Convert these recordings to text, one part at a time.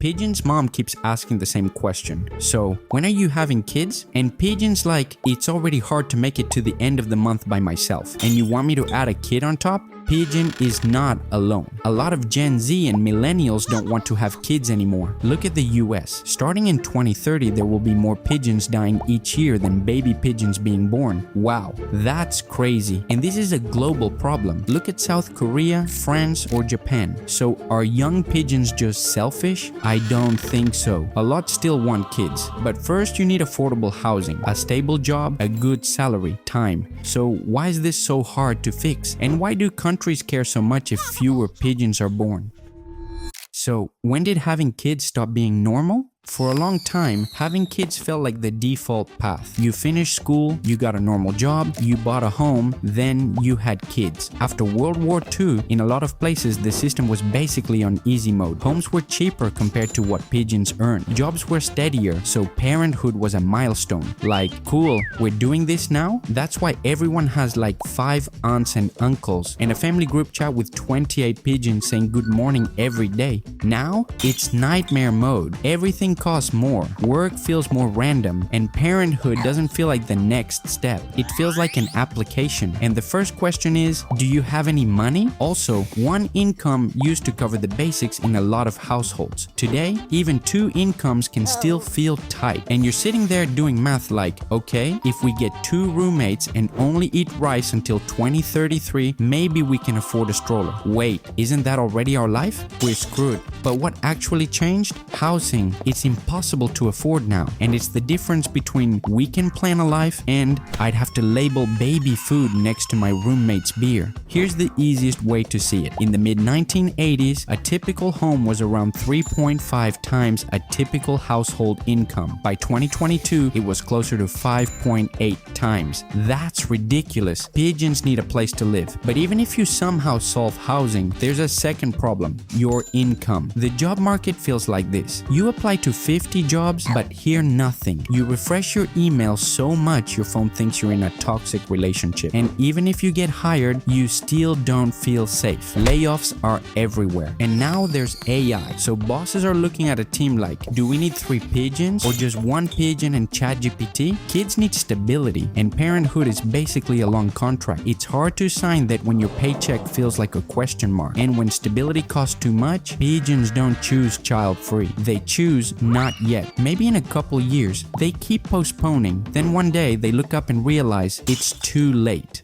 Pigeon's mom keeps asking the same question. So, when are you having kids? And Pigeon's like, it's already hard to make it to the end of the month by myself. And you want me to add a kid on top? Pigeon is not alone. A lot of Gen Z and millennials don't want to have kids anymore. Look at the US. Starting in 2030, there will be more pigeons dying each year than baby pigeons being born. Wow, that's crazy. And this is a global problem. Look at South Korea, France, or Japan. So are young pigeons just selfish? I don't think so. A lot still want kids. But first you need affordable housing, a stable job, a good salary, time. So why is this so hard to fix? And why do countries care so much if fewer pigeons are born? So, when did having kids stop being normal? For a long time, having kids felt like the default path. You finished school, you got a normal job, you bought a home, then you had kids. After World War II, in a lot of places, the system was basically on easy mode. Homes were cheaper compared to what pigeons earned. Jobs were steadier, so parenthood was a milestone. Like, cool, we're doing this now? That's why everyone has like 5 aunts and uncles, and a family group chat with 28 pigeons saying good morning every day. Now, it's nightmare mode. Everything costs more, work feels more random, and parenthood doesn't feel like the next step. It feels like an application. And the first question is, do you have any money? Also, one income used to cover the basics in a lot of households. Today, even 2 incomes can still feel tight. And you're sitting there doing math like, okay, if we get 2 roommates and only eat rice until 2033, maybe we can afford a stroller. Wait, isn't that already our life? We're screwed. But what actually changed? Housing. It's impossible to afford now, and it's the difference between we can plan a life and I'd have to label baby food next to my roommate's beer. Here's the easiest way to see it. In the mid-1980s, a typical home was around 3.5 times a typical household income. By 2022, it was closer to 5.8 times. That's ridiculous. Pigeons need a place to live. But even if you somehow solve housing, there's a second problem: your income. The job market feels like this. You apply to 50 jobs, but hear nothing. You refresh your email so much your phone thinks you're in a toxic relationship. And even if you get hired, you still don't feel safe. Layoffs are everywhere. And now there's AI. So bosses are looking at a team like, do we need 3 pigeons or just 1 pigeon and ChatGPT? Kids need stability, and parenthood is basically a long contract. It's hard to sign that when your paycheck feels like a question mark. And when stability costs too much, pigeons don't choose child-free. They choose not yet. Maybe in a couple years. They keep postponing. Then one day they look up and realize it's too late.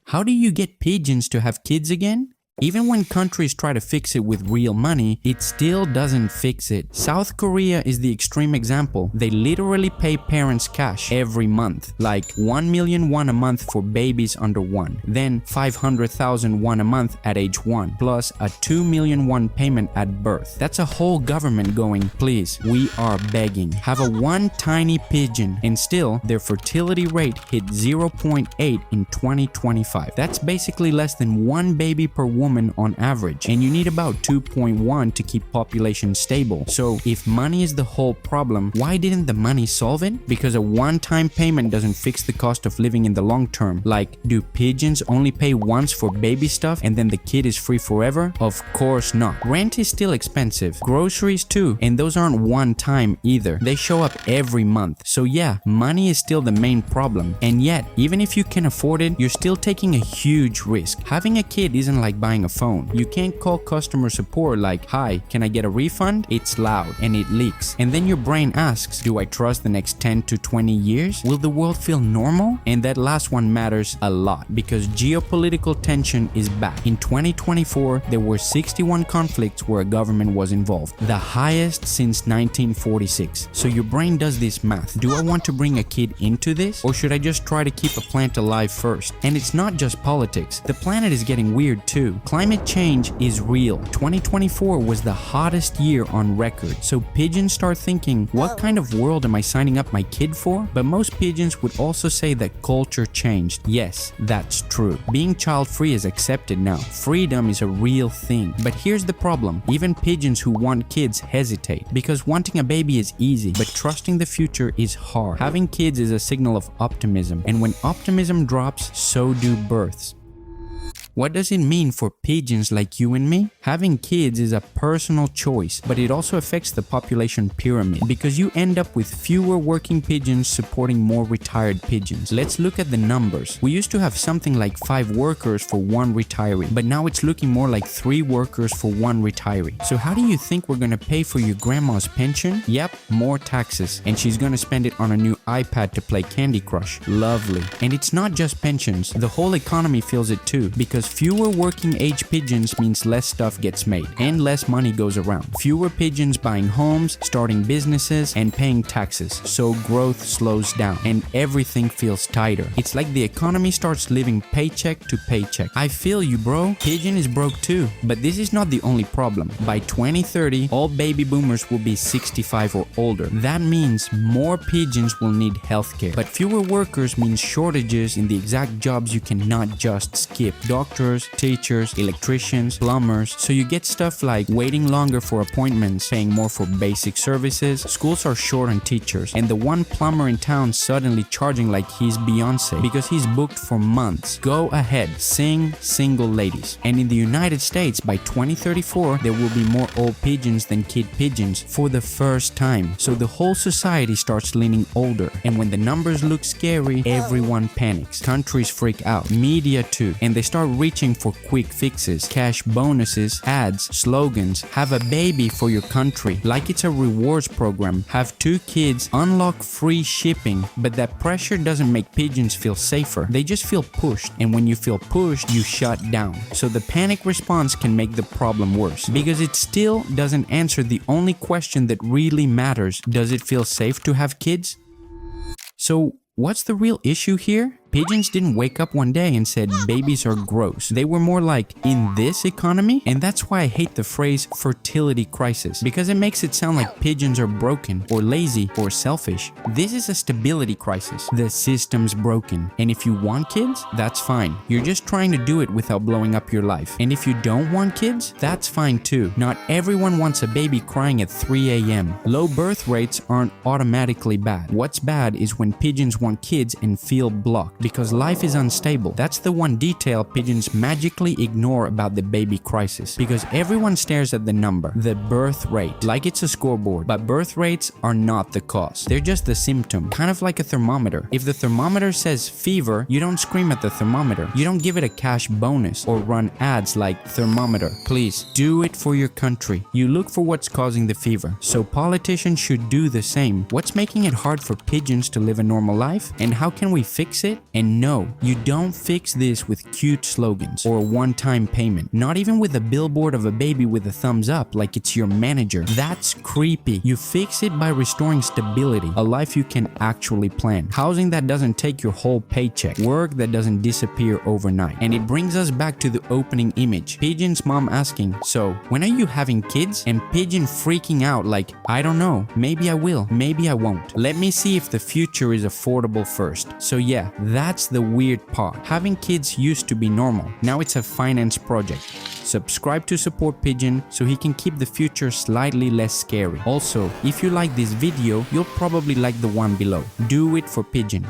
How do you get pigeons to have kids again? Even when countries try to fix it with real money, it still doesn't fix it. South Korea is the extreme example. They literally pay parents cash every month, like 1 million won a month for babies under 1, then 500,000 won a month at age 1, plus a 2 million won payment at birth. That's a whole government going, please, we are begging. Have a 1 tiny pigeon, and still their fertility rate hit 0.8 in 2025. That's basically less than 1 baby per woman on average, and you need about 2.1 to keep population stable. So if money is the whole problem, why didn't the money solve it? Because a one-time payment doesn't fix the cost of living in the long term. Like, do pigeons only pay once for baby stuff and then the kid is free forever? Of course not. Rent is still expensive, groceries too, and those aren't one time either. They show up every month. So yeah, money is still the main problem. And yet, even if you can afford it, you're still taking a huge risk. Having a kid isn't like buying a phone. You can't call customer support like, hi, can I get a refund? It's loud and it leaks. And then your brain asks, do I trust the next 10 to 20 years? Will the world feel normal? And that last one matters a lot because geopolitical tension is back. In 2024, there were 61 conflicts where a government was involved, the highest since 1946. So your brain does this math. Do I want to bring a kid into this? Or should I just try to keep a plant alive first? And it's not just politics. The planet is getting weird too. Climate change is real. 2024 was the hottest year on record. So pigeons start thinking, what kind of world am I signing up my kid for? But most pigeons would also say that culture changed. Yes, that's true. Being child-free is accepted now. Freedom is a real thing. But here's the problem. Even pigeons who want kids hesitate. Because wanting a baby is easy, but trusting the future is hard. Having kids is a signal of optimism. And when optimism drops, so do births. What does it mean for pigeons like you and me? Having kids is a personal choice, but it also affects the population pyramid because you end up with fewer working pigeons supporting more retired pigeons. Let's look at the numbers. We used to have something like 5 workers for 1 retiree, but now it's looking more like 3 workers for 1 retiree. So how do you think we're gonna pay for your grandma's pension? Yep, more taxes. And she's gonna spend it on a new iPad to play Candy Crush. Lovely. And it's not just pensions, the whole economy feels it too, because fewer working age pigeons means less stuff gets made and less money goes around. Fewer pigeons buying homes, starting businesses, and paying taxes. So growth slows down and everything feels tighter. It's like the economy starts living paycheck to paycheck. I feel you, bro. Pigeon is broke too. But this is not the only problem. By 2030, all baby boomers will be 65 or older. That means more pigeons will need healthcare. But fewer workers means shortages in the exact jobs you cannot just skip. Doctors, teachers, electricians, plumbers. So you get stuff like waiting longer for appointments, paying more for basic services. Schools are short on teachers. And the one plumber in town suddenly charging like he's Beyonce because he's booked for months. Go ahead, sing single ladies. And in the United States, by 2034, there will be more old pigeons than kid pigeons for the first time. So the whole society starts leaning older. And when the numbers look scary, everyone panics. Countries freak out, media too, and they start reaching for quick fixes, cash bonuses, ads, slogans. Have a baby for your country, like it's a rewards program. Have 2 kids, unlock free shipping. But that pressure doesn't make pigeons feel safer. They just feel pushed, and when you feel pushed, you shut down. So the panic response can make the problem worse because it still doesn't answer the only question that really matters. Does it feel safe to have kids? So what's the real issue here? Pigeons didn't wake up one day and said babies are gross. They were more like, in this economy? And that's why I hate the phrase fertility crisis, because it makes it sound like pigeons are broken or lazy or selfish. This is a stability crisis. The system's broken. And if you want kids, that's fine. You're just trying to do it without blowing up your life. And if you don't want kids, that's fine too. Not everyone wants a baby crying at 3 a.m. Low birth rates aren't automatically bad. What's bad is when pigeons want kids and feel blocked, because life is unstable. That's the one detail pigeons magically ignore about the baby crisis, because everyone stares at the number, the birth rate, like it's a scoreboard. But birth rates are not the cause. They're just the symptom, kind of like a thermometer. If the thermometer says fever, you don't scream at the thermometer. You don't give it a cash bonus or run ads like thermometer. Please, do it for your country. You look for what's causing the fever. So politicians should do the same. What's making it hard for pigeons to live a normal life? And how can we fix it? And no, you don't fix this with cute slogans or a one-time payment. Not even with a billboard of a baby with a thumbs up like it's your manager. That's creepy. You fix it by restoring stability, a life you can actually plan. Housing that doesn't take your whole paycheck. Work that doesn't disappear overnight. And it brings us back to the opening image. Pigeon's mom asking, so when are you having kids? And Pigeon freaking out like, I don't know, maybe I will, maybe I won't. Let me see if the future is affordable first. So yeah, that's the weird part. Having kids used to be normal. Now it's a finance project. Subscribe to support Pigeon so he can keep the future slightly less scary. Also, if you like this video, you'll probably like the one below. Do it for Pigeon.